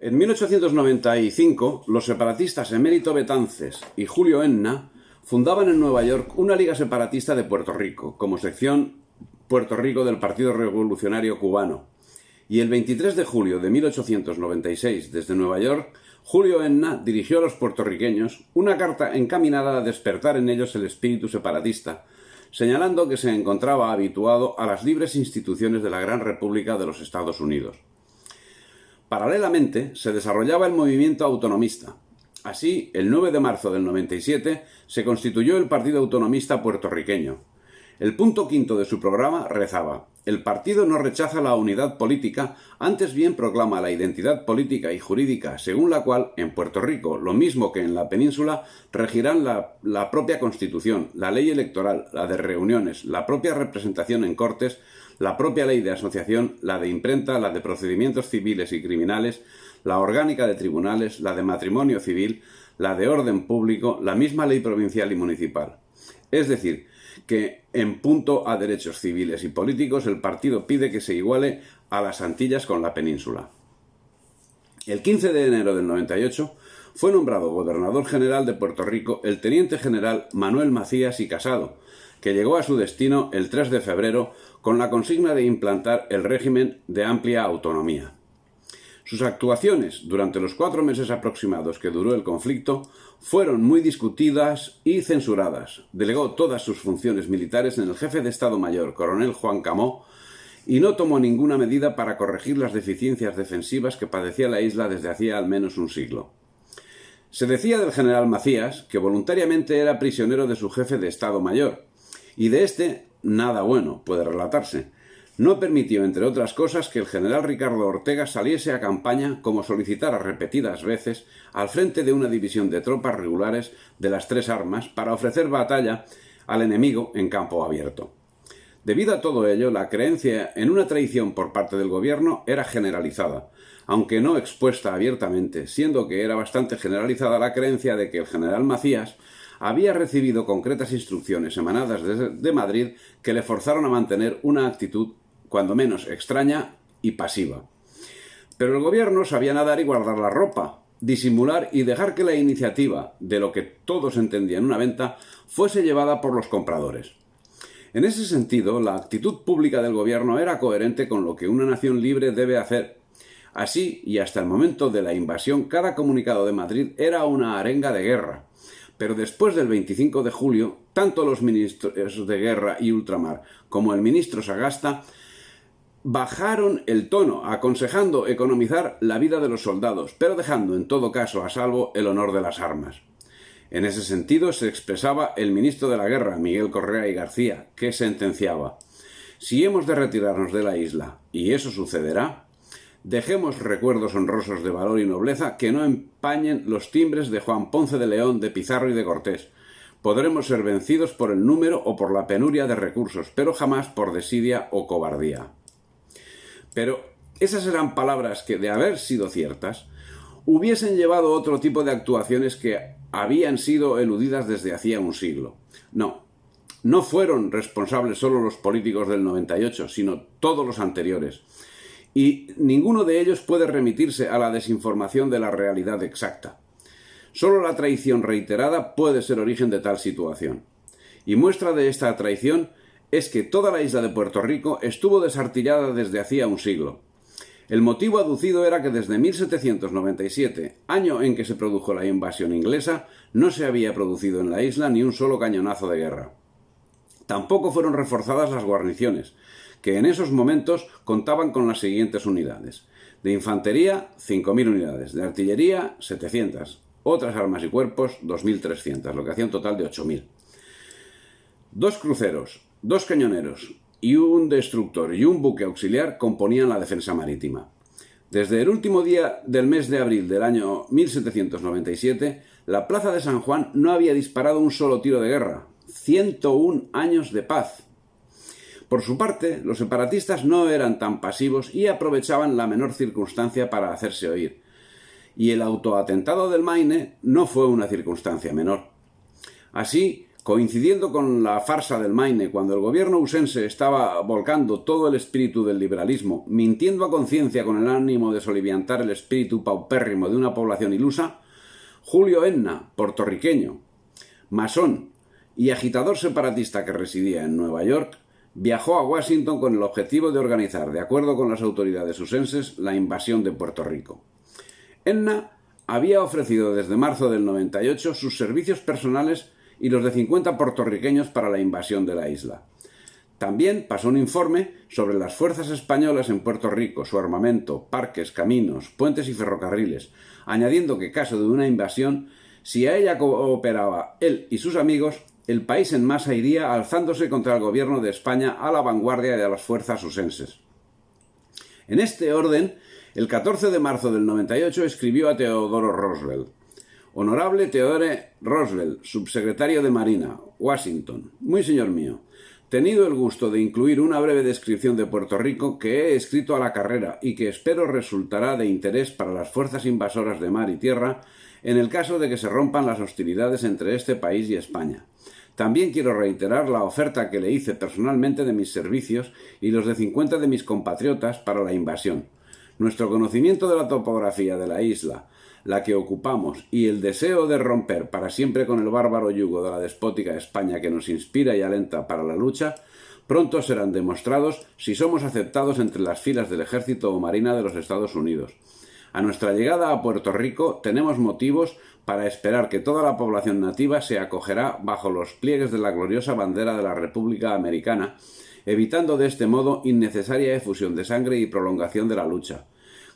En 1895, los separatistas Emérito Betances y Julio Enna fundaban en Nueva York una Liga Separatista de Puerto Rico, como sección Puerto Rico del Partido Revolucionario Cubano. Y el 23 de julio de 1896, desde Nueva York, Julio Enna dirigió a los puertorriqueños una carta encaminada a despertar en ellos el espíritu separatista, señalando que se encontraba habituado a las libres instituciones de la Gran República de los Estados Unidos. Paralelamente, se desarrollaba el movimiento autonomista. Así, el 9 de marzo del 97 se constituyó el Partido Autonomista Puertorriqueño. El punto quinto de su programa rezaba: el partido no rechaza la unidad política, antes bien proclama la identidad política y jurídica, según la cual, en Puerto Rico, lo mismo que en la península, regirán la propia Constitución, la ley electoral, la de reuniones, la propia representación en Cortes, la propia ley de asociación, la de imprenta, la de procedimientos civiles y criminales, la orgánica de tribunales, la de matrimonio civil, la de orden público, la misma ley provincial y municipal. Es decir, que en punto a derechos civiles y políticos el partido pide que se iguale a las Antillas con la península. El 15 de enero del 98 fue nombrado gobernador general de Puerto Rico el teniente general Manuel Macías y Casado, que llegó a su destino el 3 de febrero con la consigna de implantar el régimen de amplia autonomía. Sus actuaciones durante los 4 meses aproximados que duró el conflicto fueron muy discutidas y censuradas. Delegó todas sus funciones militares en el jefe de Estado Mayor, coronel Juan Camó, y no tomó ninguna medida para corregir las deficiencias defensivas que padecía la isla desde hacía al menos un siglo. Se decía del general Macías que voluntariamente era prisionero de su jefe de Estado Mayor, y de este nada bueno puede relatarse. No permitió, entre otras cosas, que el general Ricardo Ortega saliese a campaña, como solicitara repetidas veces, al frente de una división de tropas regulares de las 3 armas para ofrecer batalla al enemigo en campo abierto. Debido a todo ello, la creencia en una traición por parte del gobierno era generalizada, aunque no expuesta abiertamente, siendo que era bastante generalizada la creencia de que el general Macías había recibido concretas instrucciones emanadas de Madrid que le forzaron a mantener una actitud cuando menos extraña y pasiva. Pero el gobierno sabía nadar y guardar la ropa, disimular y dejar que la iniciativa, de lo que todos entendían una venta, fuese llevada por los compradores. En ese sentido, la actitud pública del gobierno era coherente con lo que una nación libre debe hacer. Así, y hasta el momento de la invasión, cada comunicado de Madrid era una arenga de guerra. Pero después del 25 de julio, tanto los ministros de Guerra y Ultramar como el ministro Sagasta bajaron el tono, aconsejando economizar la vida de los soldados, pero dejando en todo caso a salvo el honor de las armas. En ese sentido se expresaba el ministro de la Guerra, Miguel Correa y García, que sentenciaba: si hemos de retirarnos de la isla, y eso sucederá, dejemos recuerdos honrosos de valor y nobleza que no empañen los timbres de Juan Ponce de León, de Pizarro y de Cortés. Podremos ser vencidos por el número o por la penuria de recursos, pero jamás por desidia o cobardía. Pero esas eran palabras que, de haber sido ciertas, hubiesen llevado otro tipo de actuaciones que habían sido eludidas desde hacía un siglo. No fueron responsables solo los políticos del 98, sino todos los anteriores. Y ninguno de ellos puede remitirse a la desinformación de la realidad exacta. Solo la traición reiterada puede ser origen de tal situación. Y muestra de esta traición es que toda la isla de Puerto Rico estuvo desartillada desde hacía un siglo. El motivo aducido era que desde 1797, año en que se produjo la invasión inglesa, no se había producido en la isla ni un solo cañonazo de guerra. Tampoco fueron reforzadas las guarniciones, que en esos momentos contaban con las siguientes unidades: de infantería, 5.000 unidades, de artillería, 700, otras armas y cuerpos, 2.300, lo que hacía un total de 8.000. 2 cruceros, 2 cañoneros y un destructor y un buque auxiliar componían la defensa marítima. Desde el último día del mes de abril del año 1797, la plaza de San Juan no había disparado un solo tiro de guerra. 101 años de paz. Por su parte, los separatistas no eran tan pasivos y aprovechaban la menor circunstancia para hacerse oír. Y el autoatentado del Maine no fue una circunstancia menor. Así, Coincidiendo con la farsa del Maine, cuando el gobierno usense estaba volcando todo el espíritu del liberalismo, mintiendo a conciencia con el ánimo de soliviantar el espíritu paupérrimo de una población ilusa, Julio Enna, puertorriqueño, masón y agitador separatista que residía en Nueva York, viajó a Washington con el objetivo de organizar, de acuerdo con las autoridades usenses, la invasión de Puerto Rico. Enna había ofrecido desde marzo del 98 sus servicios personales y los de 50 puertorriqueños para la invasión de la isla. También pasó un informe sobre las fuerzas españolas en Puerto Rico, su armamento, parques, caminos, puentes y ferrocarriles, añadiendo que, caso de una invasión, si a ella cooperaba él y sus amigos, el país en masa iría alzándose contra el gobierno de España a la vanguardia de las fuerzas usenses. En este orden, el 14 de marzo del 98 escribió a Theodore Roosevelt: Honorable Theodore Roosevelt, subsecretario de Marina, Washington. Muy señor mío, tenido el gusto de incluir una breve descripción de Puerto Rico que he escrito a la carrera y que espero resultará de interés para las fuerzas invasoras de mar y tierra en el caso de que se rompan las hostilidades entre este país y España. También quiero reiterar la oferta que le hice personalmente de mis servicios y los de 50 de mis compatriotas para la invasión. Nuestro conocimiento de la topografía de la isla, la que ocupamos, y el deseo de romper para siempre con el bárbaro yugo de la despótica España que nos inspira y alenta para la lucha, pronto serán demostrados si somos aceptados entre las filas del Ejército o Marina de los Estados Unidos. A nuestra llegada a Puerto Rico tenemos motivos para esperar que toda la población nativa se acogerá bajo los pliegues de la gloriosa bandera de la República Americana, evitando de este modo innecesaria efusión de sangre y prolongación de la lucha.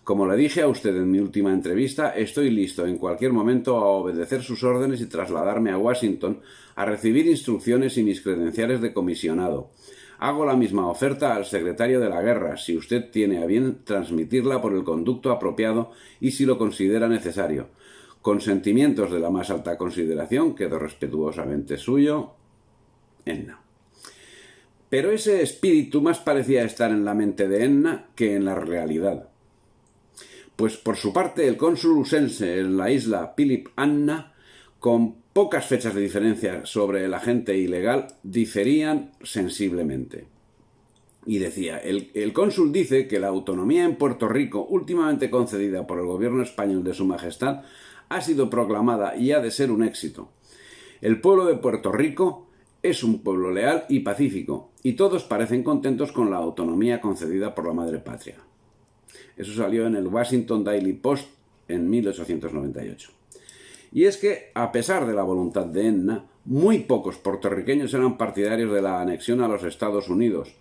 Como le dije a usted en mi última entrevista, estoy listo en cualquier momento a obedecer sus órdenes y trasladarme a Washington a recibir instrucciones y mis credenciales de comisionado. Hago la misma oferta al secretario de la Guerra, si usted tiene a bien transmitirla por el conducto apropiado y si lo considera necesario. Con sentimientos de la más alta consideración, quedo respetuosamente suyo, Enna. Pero ese espíritu más parecía estar en la mente de Enna que en la realidad. Pues por su parte el cónsul usense en la isla Philip Anna, con pocas fechas de diferencia sobre el agente ilegal, diferían sensiblemente. Y decía, el cónsul dice que la autonomía en Puerto Rico, últimamente concedida por el gobierno español de Su Majestad, ha sido proclamada y ha de ser un éxito. El pueblo de Puerto Rico es un pueblo leal y pacífico, y todos parecen contentos con la autonomía concedida por la madre patria. Eso salió en el Washington Daily Post en 1898. Y es que, a pesar de la voluntad de Enna, muy pocos puertorriqueños eran partidarios de la anexión a los Estados Unidos.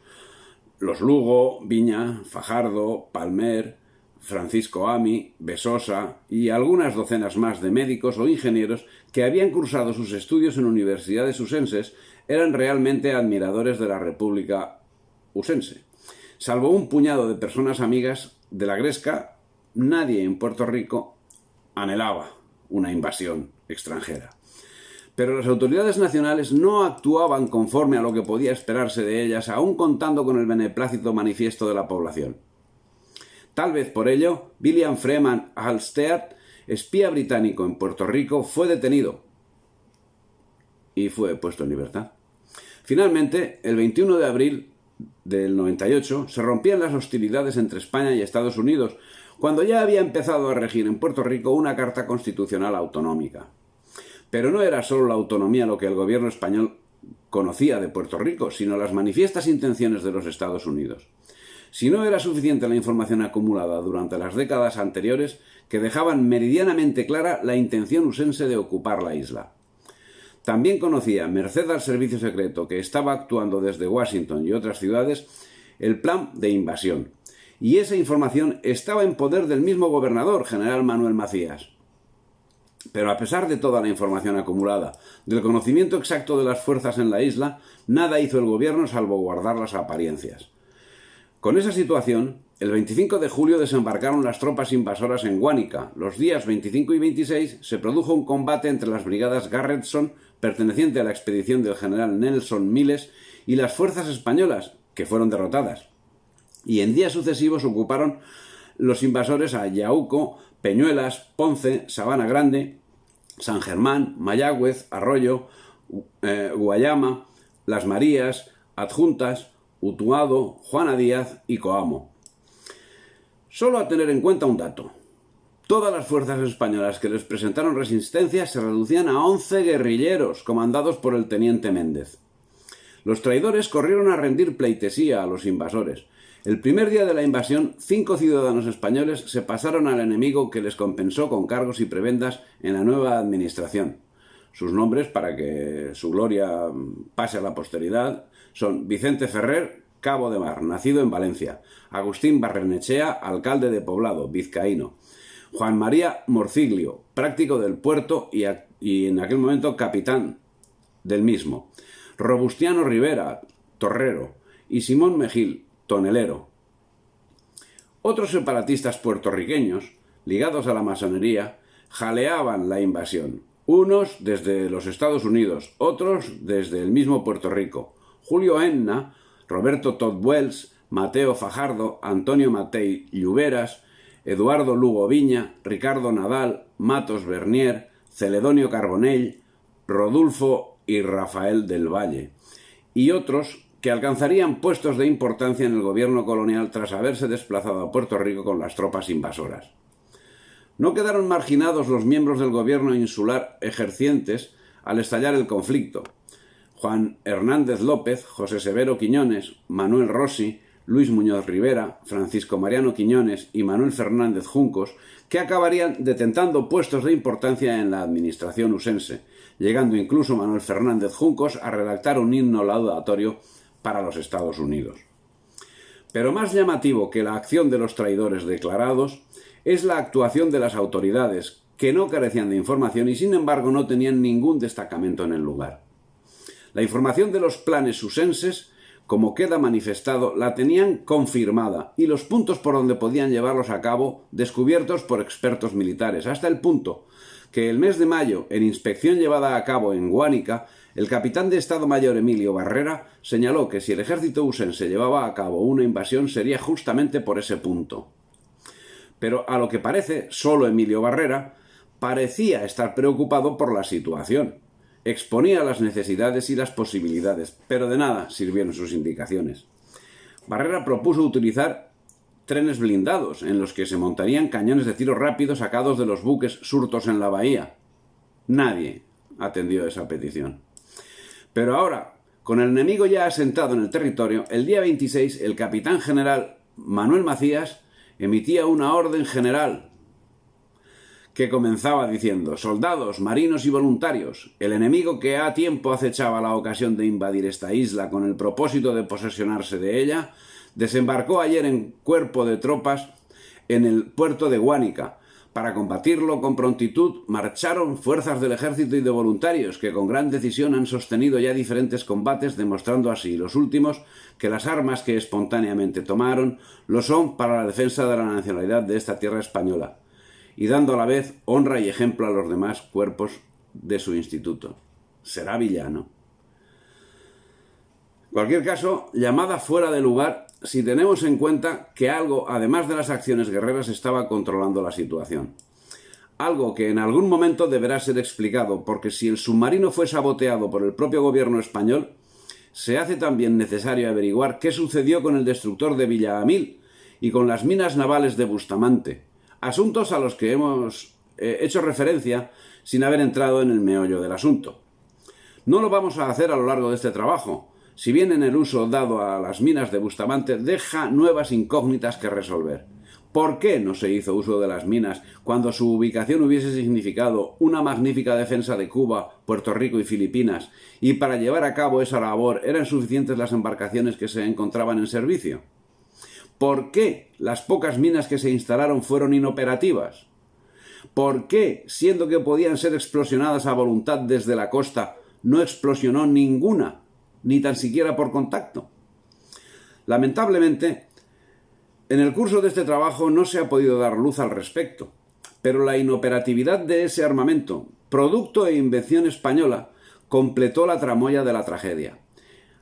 Los Lugo, Viña, Fajardo, Palmer, Francisco Ami, Besosa y algunas docenas más de médicos o ingenieros que habían cursado sus estudios en universidades usenses eran realmente admiradores de la República usense. Salvo un puñado de personas amigas de la Gresca, nadie en Puerto Rico anhelaba una invasión extranjera. Pero las autoridades nacionales no actuaban conforme a lo que podía esperarse de ellas, aun contando con el beneplácito manifiesto de la población. Tal vez por ello, William Freeman Halstead, espía británico en Puerto Rico, fue detenido y fue puesto en libertad. Finalmente, el 21 de abril del 98, se rompían las hostilidades entre España y Estados Unidos, cuando ya había empezado a regir en Puerto Rico una carta constitucional autonómica. Pero no era solo la autonomía lo que el gobierno español conocía de Puerto Rico, sino las manifiestas intenciones de los Estados Unidos. Si no era suficiente la información acumulada durante las décadas anteriores, que dejaban meridianamente clara la intención usense de ocupar la isla. También conocía, merced al servicio secreto que estaba actuando desde Washington y otras ciudades, el plan de invasión. Y esa información estaba en poder del mismo gobernador, general Manuel Macías. Pero a pesar de toda la información acumulada, del conocimiento exacto de las fuerzas en la isla, nada hizo el gobierno salvo guardar las apariencias. Con esa situación, el 25 de julio desembarcaron las tropas invasoras en Guánica. Los días 25 y 26 se produjo un combate entre las brigadas Garretson, perteneciente a la expedición del general Nelson Miles, y las fuerzas españolas, que fueron derrotadas. Y en días sucesivos ocuparon los invasores a Yauco, Peñuelas, Ponce, Sabana Grande, San Germán, Mayagüez, Arroyo, Guayama, Las Marías, Adjuntas, Utuado, Juana Díaz y Coamo. Solo a tener en cuenta un dato. Todas las fuerzas españolas que les presentaron resistencia se reducían a 11 guerrilleros comandados por el teniente Méndez. Los traidores corrieron a rendir pleitesía a los invasores. El primer día de la invasión, 5 ciudadanos españoles se pasaron al enemigo, que les compensó con cargos y prebendas en la nueva administración. Sus nombres, para que su gloria pase a la posteridad, son Vicente Ferrer, cabo de mar, nacido en Valencia; Agustín Barrenechea, alcalde de Poblado, vizcaíno; Juan María Morciglio, práctico del puerto y en aquel momento capitán del mismo; Robustiano Rivera, torrero; y Simón Megil, tonelero. Otros separatistas puertorriqueños, ligados a la masonería, jaleaban la invasión, unos desde los Estados Unidos, otros desde el mismo Puerto Rico. Julio Enna, Roberto Todd Wells, Mateo Fajardo, Antonio Matei Lluveras, Eduardo Lugo Viña, Ricardo Nadal, Matos Bernier, Celedonio Carbonell, Rodulfo y Rafael del Valle, y otros que alcanzarían puestos de importancia en el gobierno colonial tras haberse desplazado a Puerto Rico con las tropas invasoras. No quedaron marginados los miembros del gobierno insular ejercientes al estallar el conflicto. Juan Hernández López, José Severo Quiñones, Manuel Rossi, Luis Muñoz Rivera, Francisco Mariano Quiñones y Manuel Fernández Juncos, que acabarían detentando puestos de importancia en la administración usense, llegando incluso Manuel Fernández Juncos a redactar un himno laudatorio para los Estados Unidos. Pero más llamativo que la acción de los traidores declarados es la actuación de las autoridades, que no carecían de información y sin embargo no tenían ningún destacamento en el lugar. La información de los planes usenses, como queda manifestado, la tenían confirmada y los puntos por donde podían llevarlos a cabo descubiertos por expertos militares, hasta el punto que el mes de mayo, en inspección llevada a cabo en Guánica, el capitán de Estado Mayor Emilio Barrera señaló que si el ejército usense llevaba a cabo una invasión sería justamente por ese punto. Pero a lo que parece, solo Emilio Barrera parecía estar preocupado por la situación. Exponía las necesidades y las posibilidades, pero de nada sirvieron sus indicaciones. Barrera propuso utilizar trenes blindados, en los que se montarían cañones de tiro rápido sacados de los buques surtos en la bahía. Nadie atendió esa petición. Pero ahora, con el enemigo ya asentado en el territorio, el día 26 el capitán general Manuel Macías emitía una orden general que comenzaba diciendo: soldados, marinos y voluntarios, el enemigo que ha tiempo acechaba la ocasión de invadir esta isla con el propósito de posesionarse de ella, desembarcó ayer en cuerpo de tropas en el puerto de Guánica. Para combatirlo con prontitud marcharon fuerzas del ejército y de voluntarios que con gran decisión han sostenido ya diferentes combates, demostrando así los últimos que las armas que espontáneamente tomaron lo son para la defensa de la nacionalidad de esta tierra española, y dando a la vez honra y ejemplo a los demás cuerpos de su instituto. ¿Será villano? En cualquier caso, llamada fuera de lugar si tenemos en cuenta que algo, además de las acciones guerreras, estaba controlando la situación. Algo que en algún momento deberá ser explicado, porque si el submarino fue saboteado por el propio gobierno español, se hace también necesario averiguar qué sucedió con el destructor de Villaamil y con las minas navales de Bustamante, asuntos a los que hemos hecho referencia sin haber entrado en el meollo del asunto. No lo vamos a hacer a lo largo de este trabajo, si bien en el uso dado a las minas de Bustamante deja nuevas incógnitas que resolver. ¿Por qué no se hizo uso de las minas cuando su ubicación hubiese significado una magnífica defensa de Cuba, Puerto Rico y Filipinas, y para llevar a cabo esa labor eran suficientes las embarcaciones que se encontraban en servicio? ¿Por qué las pocas minas que se instalaron fueron inoperativas? ¿Por qué, siendo que podían ser explosionadas a voluntad desde la costa, no explosionó ninguna, ni tan siquiera por contacto? Lamentablemente, en el curso de este trabajo no se ha podido dar luz al respecto, pero la inoperatividad de ese armamento, producto e invención española, completó la tramoya de la tragedia.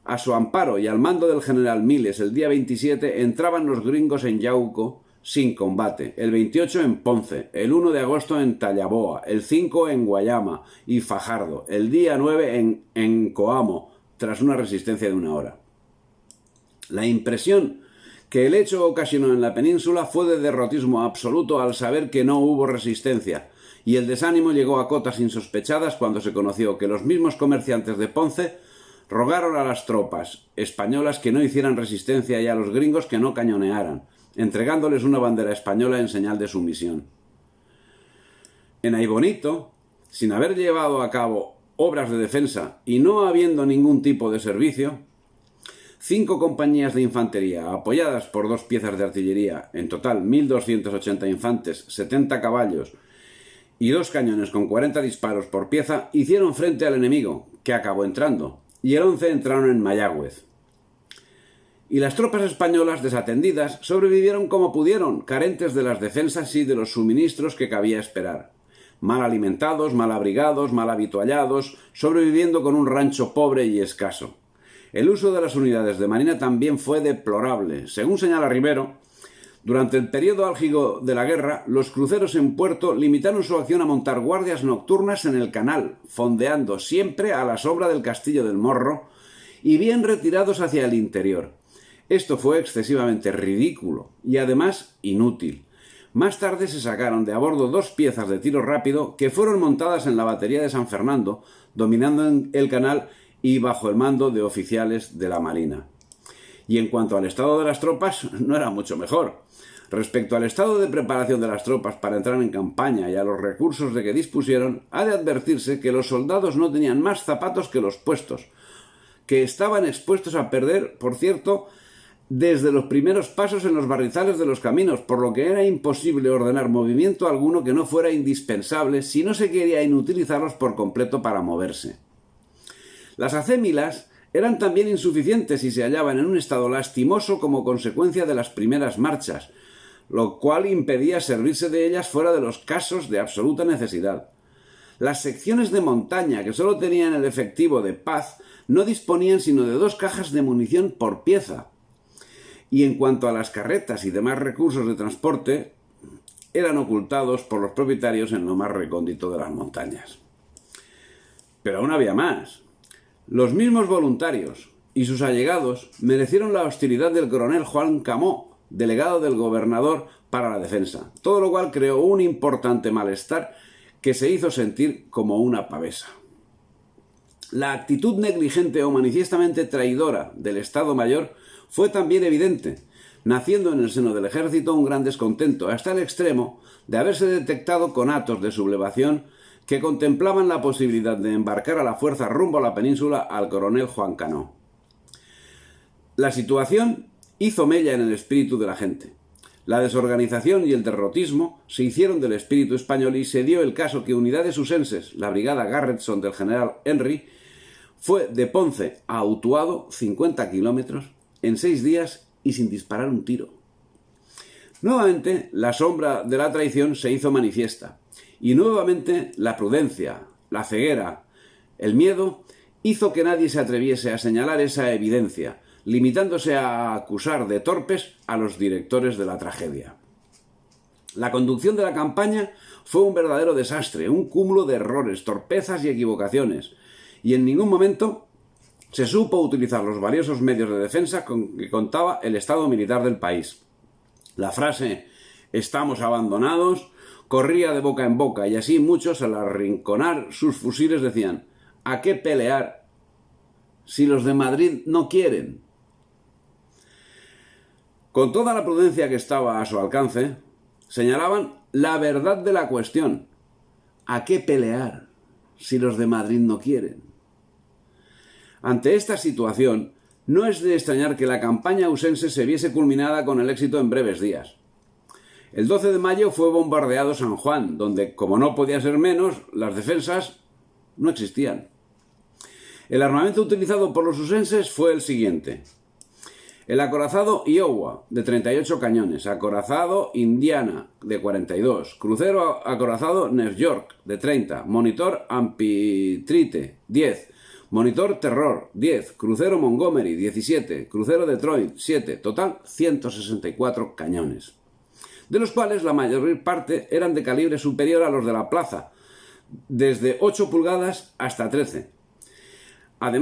A su amparo y al mando del general Miles el día 27 entraban los gringos en Yauco, sin combate, el 28 en Ponce, el 1 de agosto en Tallaboa, el 5 en Guayama y Fajardo, el día 9 en Coamo, tras una resistencia de 1 hora. La impresión que el hecho ocasionó en la península fue de derrotismo absoluto al saber que no hubo resistencia, y el desánimo llegó a cotas insospechadas cuando se conoció que los mismos comerciantes de Ponce rogaron a las tropas españolas que no hicieran resistencia y a los gringos que no cañonearan, entregándoles una bandera española en señal de sumisión. En Aibonito, sin haber llevado a cabo obras de defensa y no habiendo ningún tipo de servicio, 5 compañías de infantería, apoyadas por 2 piezas de artillería, en total 1.280 infantes, 70 caballos y 2 cañones con 40 disparos por pieza, hicieron frente al enemigo, que acabó entrando, y el 11 entraron en Mayagüez. Y las tropas españolas, desatendidas, sobrevivieron como pudieron, carentes de las defensas y de los suministros que cabía esperar. Mal alimentados, mal abrigados, mal habituallados, sobreviviendo con un rancho pobre y escaso. El uso de las unidades de marina también fue deplorable. Según señala Rivero, durante el periodo álgido de la guerra, los cruceros en puerto limitaron su acción a montar guardias nocturnas en el canal, fondeando siempre a la sombra del castillo del Morro y bien retirados hacia el interior. Esto fue excesivamente ridículo y además inútil. Más tarde se sacaron de a bordo 2 piezas de tiro rápido que fueron montadas en la batería de San Fernando, dominando el canal y bajo el mando de oficiales de la Marina. Y en cuanto al estado de las tropas, no era mucho mejor. Respecto al estado de preparación de las tropas para entrar en campaña y a los recursos de que dispusieron, ha de advertirse que los soldados no tenían más zapatos que los puestos, que estaban expuestos a perder, por cierto, desde los primeros pasos en los barrizales de los caminos, por lo que era imposible ordenar movimiento alguno que no fuera indispensable si no se quería inutilizarlos por completo para moverse. Las acémilas eran también insuficientes y se hallaban en un estado lastimoso como consecuencia de las primeras marchas, lo cual impedía servirse de ellas fuera de los casos de absoluta necesidad. Las secciones de montaña, que solo tenían el efectivo de paz, no disponían sino de 2 cajas de munición por pieza. Y en cuanto a las carretas y demás recursos de transporte, eran ocultados por los propietarios en lo más recóndito de las montañas. Pero aún había más. Los mismos voluntarios y sus allegados merecieron la hostilidad del coronel Juan Camó, delegado del gobernador para la defensa, todo lo cual creó un importante malestar que se hizo sentir como una pavesa. La actitud negligente o manifiestamente traidora del Estado Mayor fue también evidente, naciendo en el seno del ejército un gran descontento, hasta el extremo de haberse detectado conatos de sublevación que contemplaban la posibilidad de embarcar a la fuerza rumbo a la península al coronel Juan Cano. La situación hizo mella en el espíritu de la gente. La desorganización y el derrotismo se hicieron del espíritu español y se dio el caso que unidades usenses, la brigada Garretson del general Henry, fue de Ponce a Utuado, 50 kilómetros, en 6 días y sin disparar un tiro. Nuevamente, la sombra de la traición se hizo manifiesta. Y nuevamente la prudencia, la ceguera, el miedo hizo que nadie se atreviese a señalar esa evidencia, limitándose a acusar de torpes a los directores de la tragedia. La conducción de la campaña fue un verdadero desastre, un cúmulo de errores, torpezas y equivocaciones, y en ningún momento se supo utilizar los valiosos medios de defensa con que contaba el estado militar del país. La frase «estamos abandonados» corría de boca en boca, y así muchos, al arrinconar sus fusiles, decían «¿a qué pelear si los de Madrid no quieren?». Con toda la prudencia que estaba a su alcance, señalaban la verdad de la cuestión. ¿A qué pelear si los de Madrid no quieren? Ante esta situación, no es de extrañar que la campaña ausense se viese culminada con el éxito en breves días. El 12 de mayo fue bombardeado San Juan, donde, como no podía ser menos, las defensas no existían. El armamento utilizado por los usenses fue el siguiente: el acorazado Iowa, de 38 cañones, acorazado Indiana, de 42, crucero acorazado New York, de 30, monitor Amphitrite, 10, monitor Terror, 10, crucero Montgomery, 17, crucero Detroit, 7, total 164 cañones. de los cuales la mayor parte eran de calibre superior a los de la plaza, desde 8 pulgadas hasta 13.